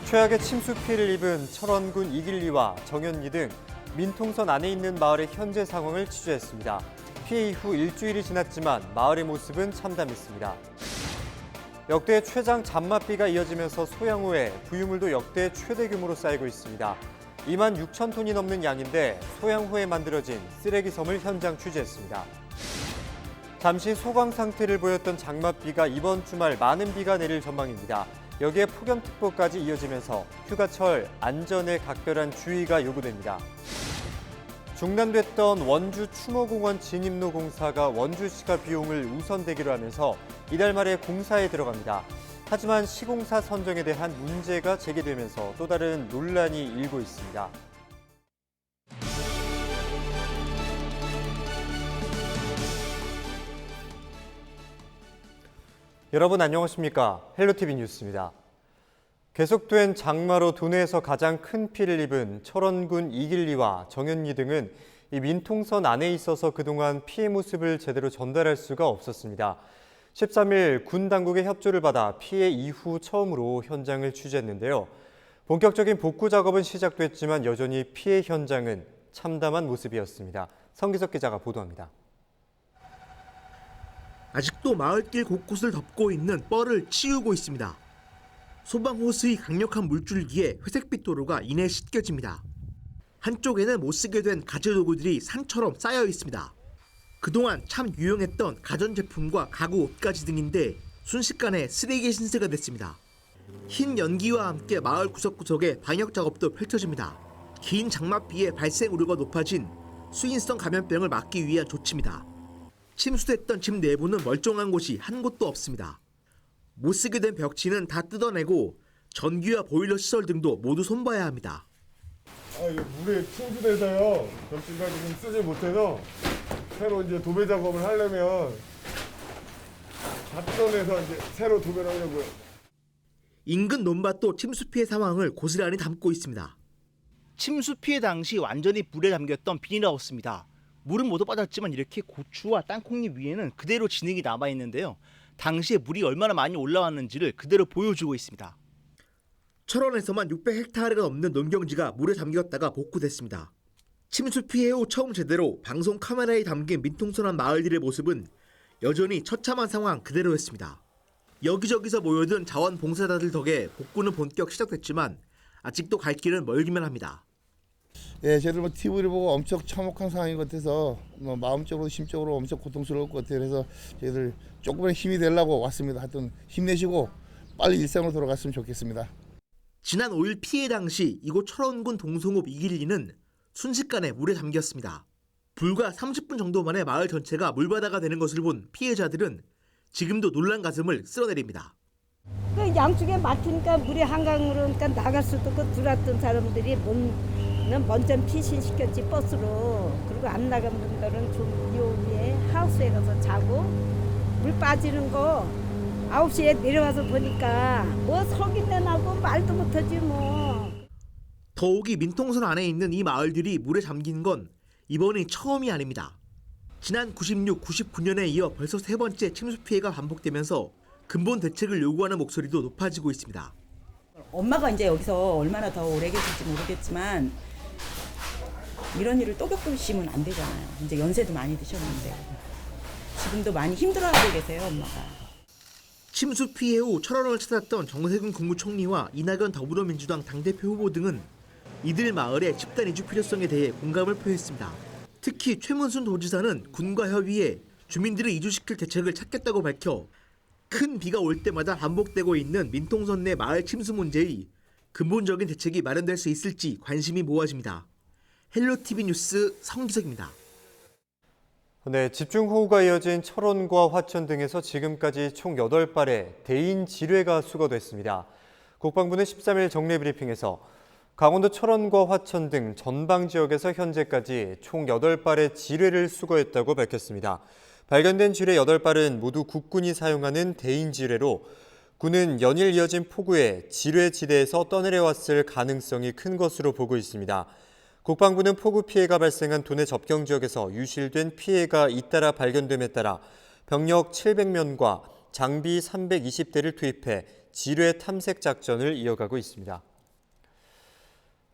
최악의 침수 피해를 입은 철원군 이길리와 정연리 등 민통선 안에 있는 마을의 현재 상황을 취재했습니다. 피해 이후 일주일이 지났지만 마을의 모습은 참담했습니다. 역대 최장 잔맛비가 이어지면서 소양호에 부유물도 역대 최대 규모로 쌓이고 있습니다. 2만 6천 톤이 넘는 양인데 소양호에 만들어진 쓰레기 섬을 현장 취재했습니다. 잠시 소강 상태를 보였던 장맛비가 이번 주말 많은 비가 내릴 전망입니다. 여기에 폭염특보까지 이어지면서 휴가철 안전에 각별한 주의가 요구됩니다. 중단됐던 원주 추모공원 진입로 공사가 원주시가 비용을 우선대기로 하면서 이달 말에 공사에 들어갑니다. 하지만 시공사 선정에 대한 문제가 제기되면서 또 다른 논란이 일고 있습니다. 여러분 안녕하십니까? 헬로티비 뉴스입니다. 계속된 장마로 도내에서 가장 큰 피해를 입은 철원군 이길리와 정연리 등은 이 민통선 안에 있어서 그동안 피해 모습을 제대로 전달할 수가 없었습니다. 13일 군 당국의 협조를 받아 피해 이후 처음으로 현장을 취재했는데요. 본격적인 복구 작업은 시작됐지만 여전히 피해 현장은 참담한 모습이었습니다. 성기석 기자가 보도합니다. 아직도 마을길 곳곳을 덮고 있는 뻘을 치우고 있습니다. 소방호스의 강력한 물줄기에 회색빛 도로가 이내 씻겨집니다. 한쪽에는 못쓰게 된 가재도구들이 산처럼 쌓여 있습니다. 그동안 참 유용했던 가전제품과 가구 옷가지 등인데 순식간에 쓰레기 신세가 됐습니다. 흰 연기와 함께 마을 구석구석에 방역 작업도 펼쳐집니다. 긴 장맛비에 발생 우려가 높아진 수인성 감염병을 막기 위한 조치입니다. 침수됐던 집 내부는 멀쩡한 곳이 한 곳도 없습니다. 못쓰게 된 벽지는 다 뜯어내고 전기와 보일러 시설 등도 모두 손봐야 합니다. 이게 물에 침수돼서요. 벽지가 지금 쓰지 못해서 새로 이제 도배 작업을 하려면 다 뜯어내서 이제 새로 도배를 하려고요. 인근 논밭도 침수 피해 상황을 고스란히 담고 있습니다. 침수 피해 당시 완전히 물에 잠겼던 비닐하우스입니다. 물은 모두 빠졌지만 이렇게 고추와 땅콩잎 위에는 그대로 진흙이 남아있는데요. 당시에 물이 얼마나 많이 올라왔는지를 그대로 보여주고 있습니다. 철원에서만 600헥타르가 넘는 농경지가 물에 잠겼다가 복구됐습니다. 침수 피해 후 처음 제대로 방송 카메라에 담긴 민통선한 마을들의 모습은 여전히 처참한 상황 그대로였습니다. 여기저기서 모여든 자원봉사자들 덕에 복구는 본격 시작됐지만 아직도 갈 길은 멀기만 합니다. 저희들 TV를 보고 엄청 참혹한 상황인 것 같아서 마음적으로 심적으로 엄청 고통스러울 것 같아요. 그래서 저희들 조금의 힘이 되려고 왔습니다. 하여튼 힘내시고 빨리 일상으로 돌아갔으면 좋겠습니다. 지난 5일 피해 당시 이곳 철원군 동송읍 이길리는 순식간에 물에 잠겼습니다. 불과 30분 정도 만에 마을 전체가 물바다가 되는 것을 본 피해자들은 지금도 놀란 가슴을 쓸어내립니다. 그 양쪽에 막히니까 물이 한강으로 그러니까 나갈 수도 없고 들어왔던 사람들이 먼저 피신시켰지 버스로. 그리고 안 나간 분들은 좀 요 위에 하우스에 가서 자고 물 빠지는 거 9시에 내려와서 보니까 뭐 석인내 나고 말도 못하지 뭐. 더욱이 민통선 안에 있는 이 마을들이 물에 잠긴 건 이번이 처음이 아닙니다. 지난 96, 99년에 이어 벌써 세 번째 침수 피해가 반복되면서 근본 대책을 요구하는 목소리도 높아지고 있습니다. 엄마가 이제 여기서 얼마나 더 오래 계실지 모르겠지만 이런 일을 또 겪으시면 안 되잖아요. 이제 연세도 많이 드셨는데 지금도 많이 힘들어하고 계세요, 엄마가. 침수 피해 후 철원을 찾았던 정세균 국무총리와 이낙연 더불어민주당 당대표 후보 등은 이들 마을의 집단 이주 필요성에 대해 공감을 표했습니다. 특히 최문순 도지사는 군과 협의해 주민들을 이주시킬 대책을 찾겠다고 밝혀 큰 비가 올 때마다 반복되고 있는 민통선 내 마을 침수 문제의 근본적인 대책이 마련될 수 있을지 관심이 모아집니다. 헬로티비 뉴스 성기석입니다. 네, 집중호우가 이어진 철원과 화천 등에서 지금까지 총 8발의 대인 지뢰가 수거됐습니다. 국방부는 13일 정례 브리핑에서 강원도 철원과 화천 등 전방 지역에서 현재까지 총 8발의 지뢰를 수거했다고 밝혔습니다. 발견된 지뢰 8발은 모두 국군이 사용하는 대인 지뢰로 군은 연일 이어진 폭우에 지뢰 지대에서 떠내려왔을 가능성이 큰 것으로 보고 있습니다. 국방부는 폭우 피해가 발생한 도내 접경 지역에서 유실된 피해가 잇따라 발견됨에 따라 병력 700명과 장비 320대를 투입해 지뢰 탐색 작전을 이어가고 있습니다.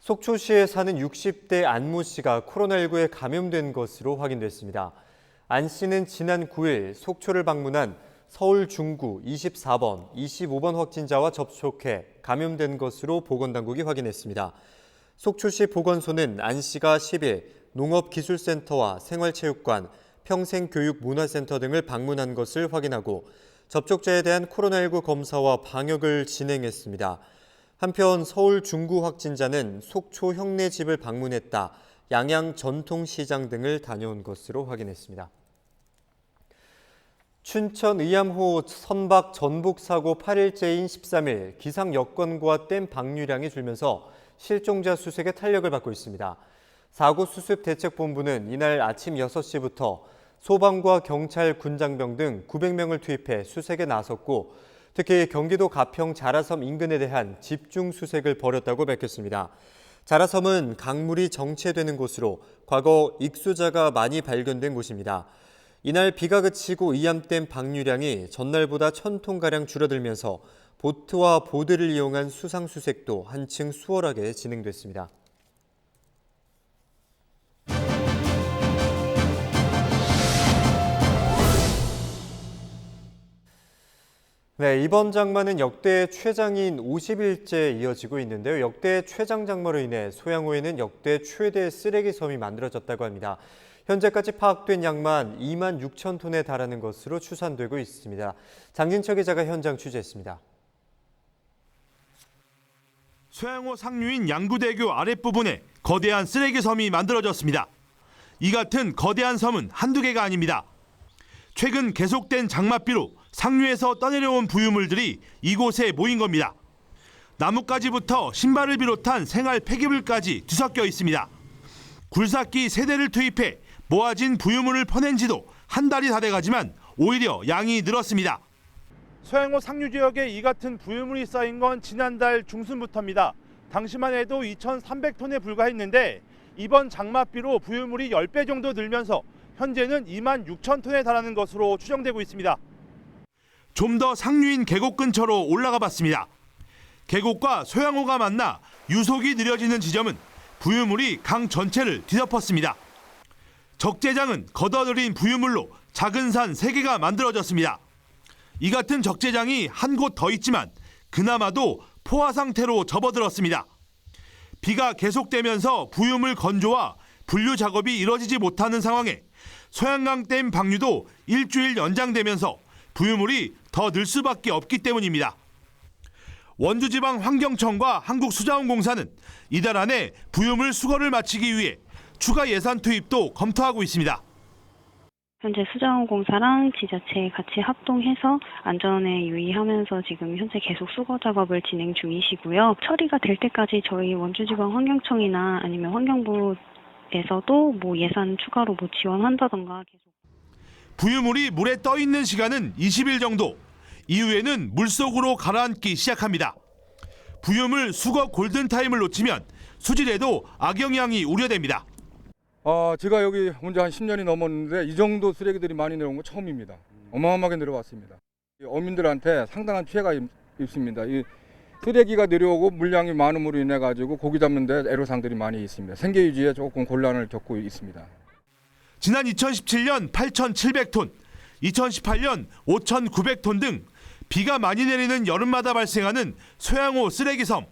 속초시에 사는 60대 안모 씨가 코로나19에 감염된 것으로 확인됐습니다. 안 씨는 지난 9일 속초를 방문한 서울 중구 24번, 25번 확진자와 접촉해 감염된 것으로 보건당국이 확인했습니다. 속초시 보건소는 안 씨가 10일 농업기술센터와 생활체육관, 평생교육문화센터 등을 방문한 것을 확인하고 접촉자에 대한 코로나19 검사와 방역을 진행했습니다. 한편 서울 중구 확진자는 속초 형네 집을 방문했다, 양양 전통시장 등을 다녀온 것으로 확인했습니다. 춘천 의암호 선박 전복 사고 8일째인 13일 기상 여건과 댐 방류량이 줄면서 실종자 수색에 탄력을 받고 있습니다. 사고 수습 대책본부는 이날 아침 6시부터 소방과 경찰, 군장병 등 900명을 투입해 수색에 나섰고 특히 경기도 가평 자라섬 인근에 대한 집중 수색을 벌였다고 밝혔습니다. 자라섬은 강물이 정체되는 곳으로 과거 익수자가 많이 발견된 곳입니다. 이날 비가 그치고 의암댐 방류량이 전날보다 1,000톤가량 줄어들면서 보트와 보드를 이용한 수상수색도 한층 수월하게 진행됐습니다. 네, 이번 장마는 역대 최장인 50일째 이어지고 있는데요. 역대 최장 장마로 인해 소양호에는 역대 최대 쓰레기 섬이 만들어졌다고 합니다. 현재까지 파악된 양만 2만 6천 톤에 달하는 것으로 추산되고 있습니다. 장진철 기자가 현장 취재했습니다. 소양호 상류인 양구대교 아랫부분에 거대한 쓰레기 섬이 만들어졌습니다. 이 같은 거대한 섬은 한두 개가 아닙니다. 최근 계속된 장맛비로 상류에서 떠내려온 부유물들이 이곳에 모인 겁니다. 나뭇가지부터 신발을 비롯한 생활 폐기물까지 뒤섞여 있습니다. 굴삭기 3대를 투입해 모아진 부유물을 퍼낸 지도 한 달이 다 돼가지만 오히려 양이 늘었습니다. 소양호 상류 지역에 이 같은 부유물이 쌓인 건 지난달 중순부터입니다. 당시만 해도 2,300톤에 불과했는데 이번 장맛비로 부유물이 10배 정도 늘면서 현재는 2만 6천 톤에 달하는 것으로 추정되고 있습니다. 좀 더 상류인 계곡 근처로 올라가 봤습니다. 계곡과 소양호가 만나 유속이 느려지는 지점은 부유물이 강 전체를 뒤덮었습니다. 적재장은 걷어들인 부유물로 작은 산 3개가 만들어졌습니다. 이 같은 적재장이 한 곳 더 있지만 그나마도 포화 상태로 접어들었습니다. 비가 계속되면서 부유물 건조와 분류 작업이 이뤄지지 못하는 상황에 소양강댐 방류도 일주일 연장되면서 부유물이 더 늘 수밖에 없기 때문입니다. 원주지방환경청과 한국수자원공사는 이달 안에 부유물 수거를 마치기 위해 추가 예산 투입도 검토하고 있습니다. 현재 수자원공사랑 지자체 같이 합동해서 안전에 유의하면서 지금 현재 계속 수거 작업을 진행 중이시고요. 처리가 될 때까지 저희 원주지방환경청이나 아니면 환경부에서도 예산 추가로 지원한다던가 계속. 부유물이 물에 떠 있는 시간은 20일 정도. 이후에는 물속으로 가라앉기 시작합니다. 부유물 수거 골든타임을 놓치면 수질에도 악영향이 우려됩니다. 제가 여기 온 지 한 10년이 넘었는데 이 정도 쓰레기들이 많이 내려온 건 처음입니다. 어마어마하게 내려왔습니다. 어민들한테 상당한 피해가 있습니다. 이 쓰레기가 내려오고 물량이 많음으로 인해 가지고 고기 잡는 데 애로사항들이 많이 있습니다. 생계 유지에 조금 곤란을 겪고 있습니다. 지난 2017년 8,700톤, 2018년 5,900톤 등 비가 많이 내리는 여름마다 발생하는 소양호 쓰레기섬.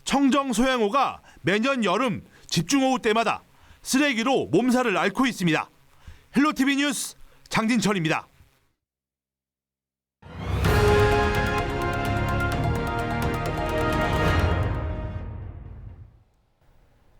청정 소양호가 매년 여름 집중호우 때마다 쓰레기로 몸살을 앓고 있습니다. 헬로티비 뉴스 장진철입니다.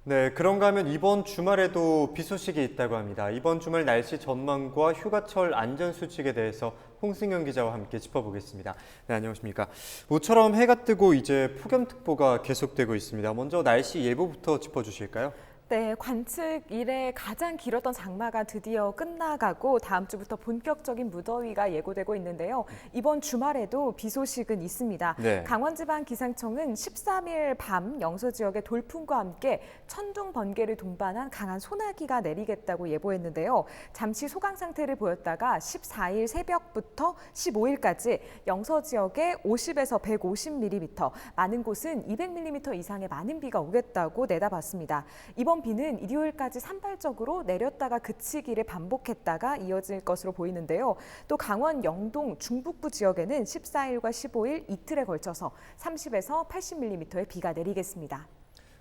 네, 그런가 하면 이번 주말에도 비 소식이 있다고 합니다. 이번 주말 날씨 전망과 휴가철 안전수칙에 대해서 홍승현 기자와 함께 짚어보겠습니다. 네, 안녕하십니까. 모처럼 해가 뜨고 이제 폭염특보가 계속되고 있습니다. 먼저 날씨 예보부터 짚어주실까요? 네, 관측 이래 가장 길었던 장마가 드디어 끝나가고 다음 주부터 본격적인 무더위가 예고되고 있는데요. 이번 주말에도 비 소식은 있습니다. 네. 강원지방기상청은 13일 밤 영서 지역의 돌풍과 함께 천둥, 번개를 동반한 강한 소나기가 내리겠다고 예보했는데요. 잠시 소강 상태를 보였다가 14일 새벽부터 15일까지 영서 지역에 50에서 150mm, 많은 곳은 200mm 이상의 많은 비가 오겠다고 내다봤습니다. 이번 비는 일요일까지 산발적으로 내렸다가 그치기를 반복했다가 이어질 것으로 보이는데요. 또 강원 영동 중북부 지역에는 14일과 15일 이틀에 걸쳐서 30에서 80mm의 비가 내리겠습니다.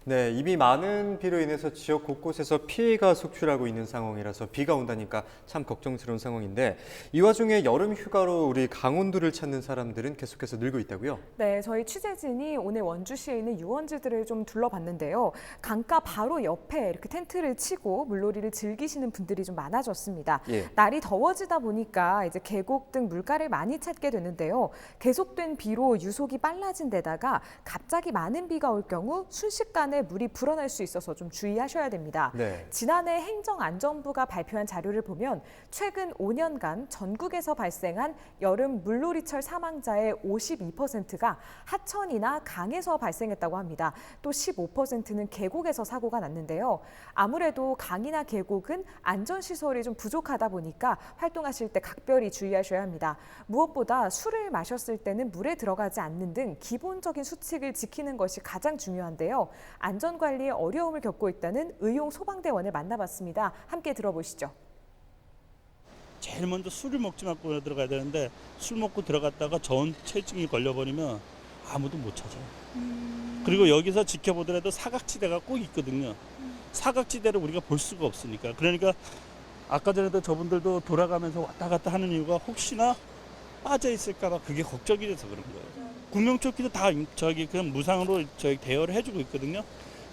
네, 이미 많은 비로 인해서 지역 곳곳에서 피해가 속출하고 있는 상황이라서 비가 온다니까 참 걱정스러운 상황인데 이 와중에 여름 휴가로 우리 강원도를 찾는 사람들은 계속해서 늘고 있다고요? 네, 저희 취재진이 오늘 원주시에 있는 유원지들을 좀 둘러봤는데요. 강가 바로 옆에 이렇게 텐트를 치고 물놀이를 즐기시는 분들이 좀 많아졌습니다. 예. 날이 더워지다 보니까 이제 계곡 등 물가를 많이 찾게 되는데요. 계속된 비로 유속이 빨라진 데다가 갑자기 많은 비가 올 경우 순식간에 물이 불어날 수 있어서 좀 주의하셔야 됩니다. 네. 지난해 행정안전부가 발표한 자료를 보면 최근 5년간 전국에서 발생한 여름 물놀이철 사망자의 52%가 하천이나 강에서 발생했다고 합니다. 또 15%는 계곡에서 사고가 났는데요. 아무래도 강이나 계곡은 안전시설이 좀 부족하다 보니까 활동하실 때 각별히 주의하셔야 합니다. 무엇보다 술을 마셨을 때는 물에 들어가지 않는 등 기본적인 수칙을 지키는 것이 가장 중요한데요. 안전관리에 어려움을 겪고 있다는 의용 소방대원을 만나봤습니다. 함께 들어보시죠. 제일 먼저 술을 먹지 말고 들어가야 되는데 술 먹고 들어갔다가 전체증이 걸려버리면 아무도 못 찾아요. 그리고 여기서 지켜보더라도 사각지대가 꼭 있거든요. 사각지대를 우리가 볼 수가 없으니까. 그러니까 아까 전에도 저분들도 돌아가면서 왔다 갔다 하는 이유가 혹시나 빠져 있을까 봐 그게 걱정이 돼서 그런 거예요. 구명조끼도 다 그냥 무상으로 대여를 해주고 있거든요.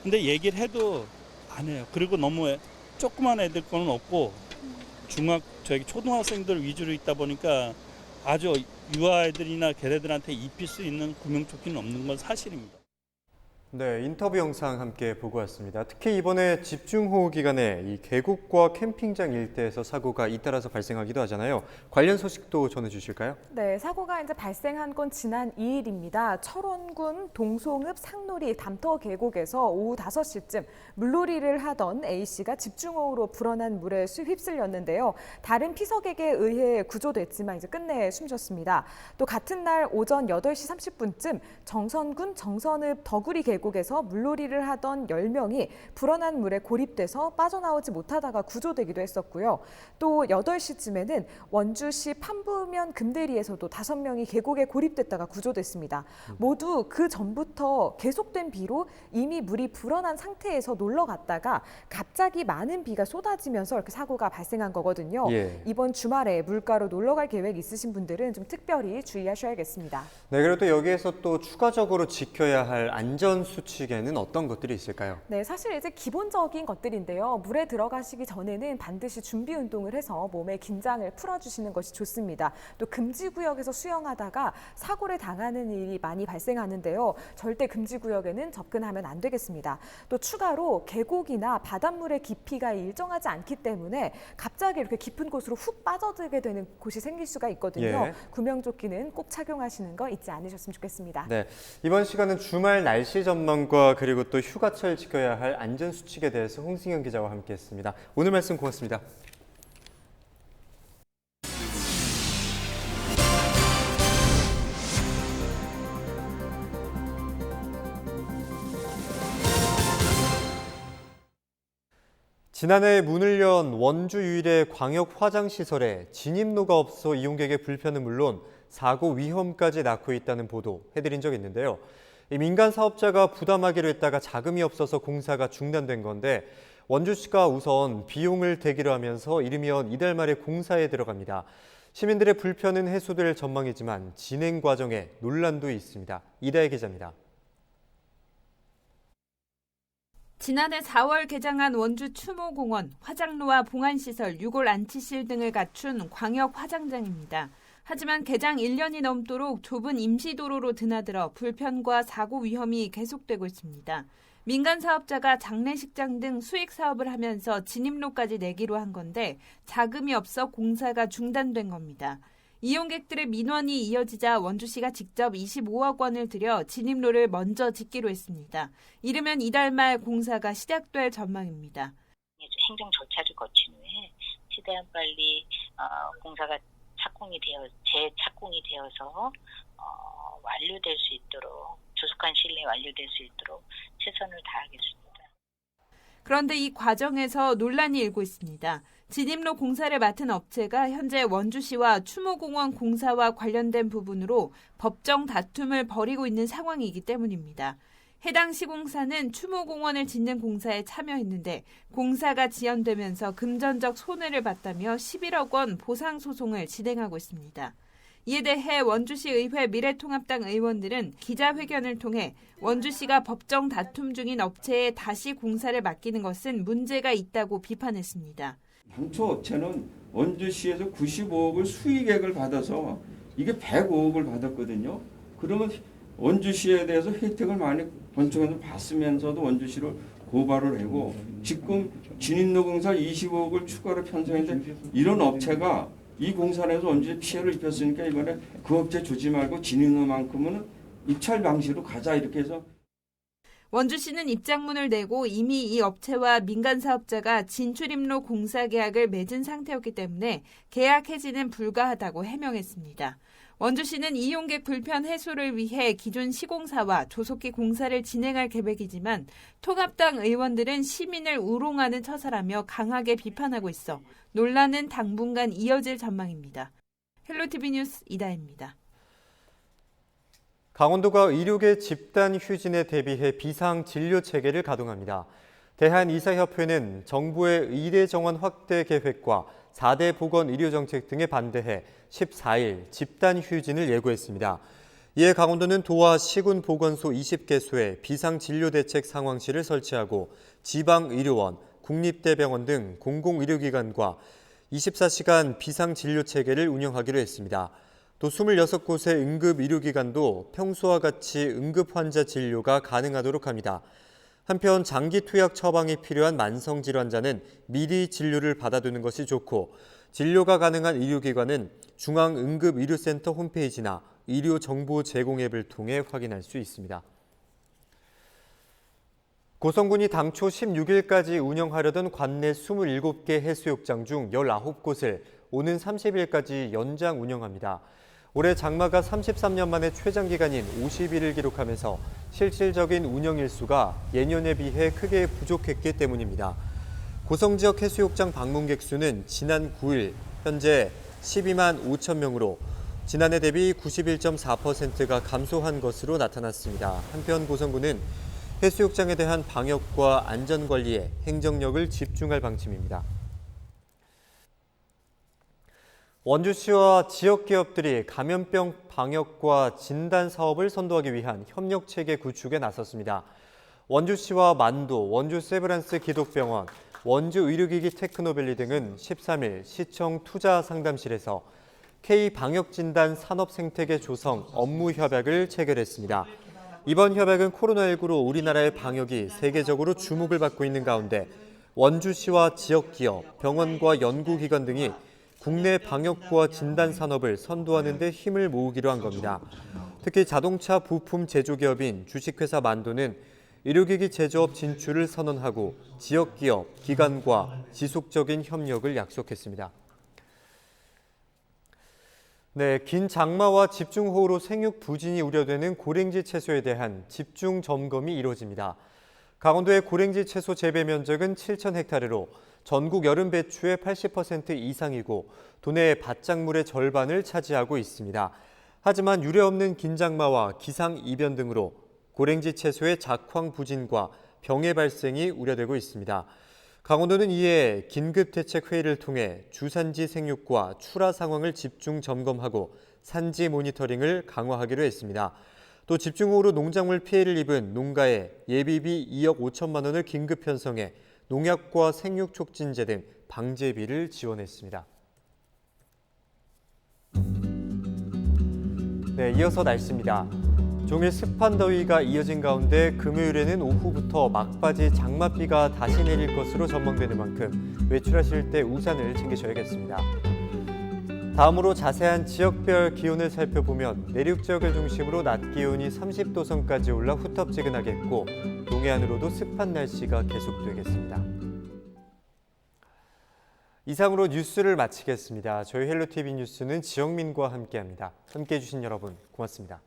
근데 얘기를 해도 안 해요. 그리고 너무 조그만 애들 거는 없고 초등학생들 위주로 있다 보니까 아주 유아애들이나 걔네들한테 입힐 수 있는 구명조끼는 없는 건 사실입니다. 네, 인터뷰 영상 함께 보고 왔습니다. 특히 이번에 집중호우 기간에 이 계곡과 캠핑장 일대에서 사고가 잇따라서 발생하기도 하잖아요. 관련 소식도 전해주실까요? 네, 사고가 이제 발생한 건 지난 2일입니다. 철원군 동송읍 상놀이 담터 계곡에서 오후 5시쯤 물놀이를 하던 A씨가 집중호우로 불어난 물에 휩쓸렸는데요. 다른 피서객에 의해 구조됐지만 이제 끝내 숨졌습니다. 또 같은 날 오전 8시 30분쯤 정선군 정선읍 덕우리 계곡에서 물놀이를 하던 10명이 불어난 물에 고립돼서 빠져나오지 못하다가 구조되기도 했었고요. 또 8시쯤에는 원주시 판부면 금대리에서도 5명이 계곡에 고립됐다가 구조됐습니다. 모두 그 전부터 계속된 비로 이미 물이 불어난 상태에서 놀러 갔다가 갑자기 많은 비가 쏟아지면서 이렇게 사고가 발생한 거거든요. 예. 이번 주말에 물가로 놀러 갈 계획 있으신 분들은 좀 특별히 주의하셔야겠습니다. 네, 그리고 또 여기에서 또 추가적으로 지켜야 할 안전 수칙에는 어떤 것들이 있을까요? 네, 사실 이제 기본적인 것들인데요. 물에 들어가시기 전에는 반드시 준비 운동을 해서 몸의 긴장을 풀어주시는 것이 좋습니다. 또 금지 구역에서 수영하다가 사고를 당하는 일이 많이 발생하는데요. 절대 금지 구역에는 접근하면 안 되겠습니다. 또 추가로 계곡이나 바닷물의 깊이가 일정하지 않기 때문에 갑자기 이렇게 깊은 곳으로 훅 빠져들게 되는 곳이 생길 수가 있거든요. 예. 구명조끼는 꼭 착용하시는 거 잊지 않으셨으면 좋겠습니다. 네, 이번 시간은 주말 날씨 전망과 그리고 또 휴가철 지켜야 할 안전 수칙에 대해서 홍승현 기자와 함께했습니다. 오늘 말씀 고맙습니다. 지난해 문을 연 원주 유일의 광역 화장시설에 진입로가 없어 이용객의 불편은 물론 사고 위험까지 낳고 있다는 보도 해드린 적이 있는데요. 이 민간 사업자가 부담하기로 했다가 자금이 없어서 공사가 중단된 건데 원주시가 우선 비용을 대기로 하면서 이르면 이달 말에 공사에 들어갑니다. 시민들의 불편은 해소될 전망이지만 진행 과정에 논란도 있습니다. 이다혜 기자입니다. 지난해 4월 개장한 원주 추모공원, 화장로와 봉안시설, 유골 안치실 등을 갖춘 광역 화장장입니다. 하지만 개장 1년이 넘도록 좁은 임시도로로 드나들어 불편과 사고 위험이 계속되고 있습니다. 민간 사업자가 장례식장 등 수익 사업을 하면서 진입로까지 내기로 한 건데 자금이 없어 공사가 중단된 겁니다. 이용객들의 민원이 이어지자 원주시가 직접 25억 원을 들여 진입로를 먼저 짓기로 했습니다. 이르면 이달 말 공사가 시작될 전망입니다. 행정 절차를 거친 후에 최대한 빨리 공사가 재착공이 되어서 완료될 수 있도록 조속한 시일 내에 완료될 수 있도록 최선을 다하겠습니다. 그런데 이 과정에서 논란이 일고 있습니다. 진입로 공사를 맡은 업체가 현재 원주시와 추모공원 공사와 관련된 부분으로 법정 다툼을 벌이고 있는 상황이기 때문입니다. 해당 시공사는 추모공원을 짓는 공사에 참여했는데 공사가 지연되면서 금전적 손해를 봤다며 11억 원 보상 소송을 진행하고 있습니다. 이에 대해 원주시 의회 미래통합당 의원들은 기자회견을 통해 원주시가 법정 다툼 중인 업체에 다시 공사를 맡기는 것은 문제가 있다고 비판했습니다. 당초 업체는 원주시에서 95억을 수익액을 받아서 이게 105억을 받았거든요. 그러면 원주시에 대해서 혜택을 많이 본청에서 받으면서도 원주시를 고발을 하고 지금 진입로 공사 25억을 추가로 편성했는데 이런 업체가 이 공사를 해서 원주시에 피해를 입혔으니까 이번에 그 업체 주지 말고 진입로만큼은 입찰 방식으로 가자 이렇게 해서 원주시는 입장문을 내고 이미 이 업체와 민간 사업자가 진출입로 공사 계약을 맺은 상태였기 때문에 계약 해지는 불가하다고 해명했습니다. 원주시는 이용객 불편 해소를 위해 기존 시공사와 조속히 공사를 진행할 계획이지만 통합당 의원들은 시민을 우롱하는 처사라며 강하게 비판하고 있어 논란은 당분간 이어질 전망입니다. 헬로티비 뉴스 이다혜입니다. 강원도가 의료계 집단 휴진에 대비해 비상 진료 체계를 가동합니다. 대한의사협회는 정부의 의대 정원 확대 계획과 4대 보건 의료 정책 등에 반대해 14일 집단 휴진을 예고했습니다. 이에 강원도는 도와 시군 보건소 20개소에 비상진료대책 상황실을 설치하고 지방의료원, 국립대병원 등 공공의료기관과 24시간 비상진료체계를 운영하기로 했습니다. 또 26곳의 응급의료기관도 평소와 같이 응급환자 진료가 가능하도록 합니다. 한편 장기 투약 처방이 필요한 만성질환자는 미리 진료를 받아두는 것이 좋고 진료가 가능한 의료기관은 중앙응급의료센터 홈페이지나 의료정보 제공 앱을 통해 확인할 수 있습니다. 고성군이 당초 16일까지 운영하려던 관내 27개 해수욕장 중 19곳을 오는 30일까지 연장 운영합니다. 올해 장마가 33년 만에 최장기간인 51을 기록하면서 실질적인 운영 일수가 예년에 비해 크게 부족했기 때문입니다. 고성 지역 해수욕장 방문객 수는 지난 9일 현재 12만 5천 명으로 지난해 대비 91.4%가 감소한 것으로 나타났습니다. 한편 고성군은 해수욕장에 대한 방역과 안전관리에 행정력을 집중할 방침입니다. 원주시와 지역 기업들이 감염병 방역과 진단 사업을 선도하기 위한 협력체계 구축에 나섰습니다. 원주시와 만도, 원주 세브란스 기독병원, 원주 의료기기 테크노밸리 등은 13일 시청 투자 상담실에서 K방역진단 산업생태계 조성 업무 협약을 체결했습니다. 이번 협약은 코로나19로 우리나라의 방역이 세계적으로 주목을 받고 있는 가운데 원주시와 지역기업, 병원과 연구기관 등이 국내 방역과 진단 산업을 선도하는 데 힘을 모으기로 한 겁니다. 특히 자동차 부품 제조기업인 주식회사 만도는 의료기기 제조업 진출을 선언하고 지역기업, 기관과 지속적인 협력을 약속했습니다. 네, 긴 장마와 집중호우로 생육 부진이 우려되는 고랭지 채소에 대한 집중 점검이 이루어집니다. 강원도의 고랭지 채소 재배 면적은 7,000헥타르로 전국 여름 배추의 80% 이상이고 도내 밭작물의 절반을 차지하고 있습니다. 하지만 유례없는 긴 장마와 기상 이변 등으로 고랭지 채소의 작황 부진과 병해 발생이 우려되고 있습니다. 강원도는 이에 긴급 대책 회의를 통해 주산지 생육과 출하 상황을 집중 점검하고 산지 모니터링을 강화하기로 했습니다. 또 집중호우로 농작물 피해를 입은 농가에 예비비 2억 5천만 원을 긴급 편성해 농약과 생육 촉진제 등 방제비를 지원했습니다. 네, 이어서 날씨입니다. 종일 습한 더위가 이어진 가운데 금요일에는 오후부터 막바지 장맛비가 다시 내릴 것으로 전망되는 만큼 외출하실 때 우산을 챙기셔야겠습니다. 다음으로 자세한 지역별 기온을 살펴보면 내륙 지역을 중심으로 낮 기온이 30도 선까지 올라 후텁지근하겠고 동해안으로도 습한 날씨가 계속되겠습니다. 이상으로 뉴스를 마치겠습니다. 저희 헬로티비 뉴스는 지영민과 함께합니다. 함께해 주신 여러분 고맙습니다.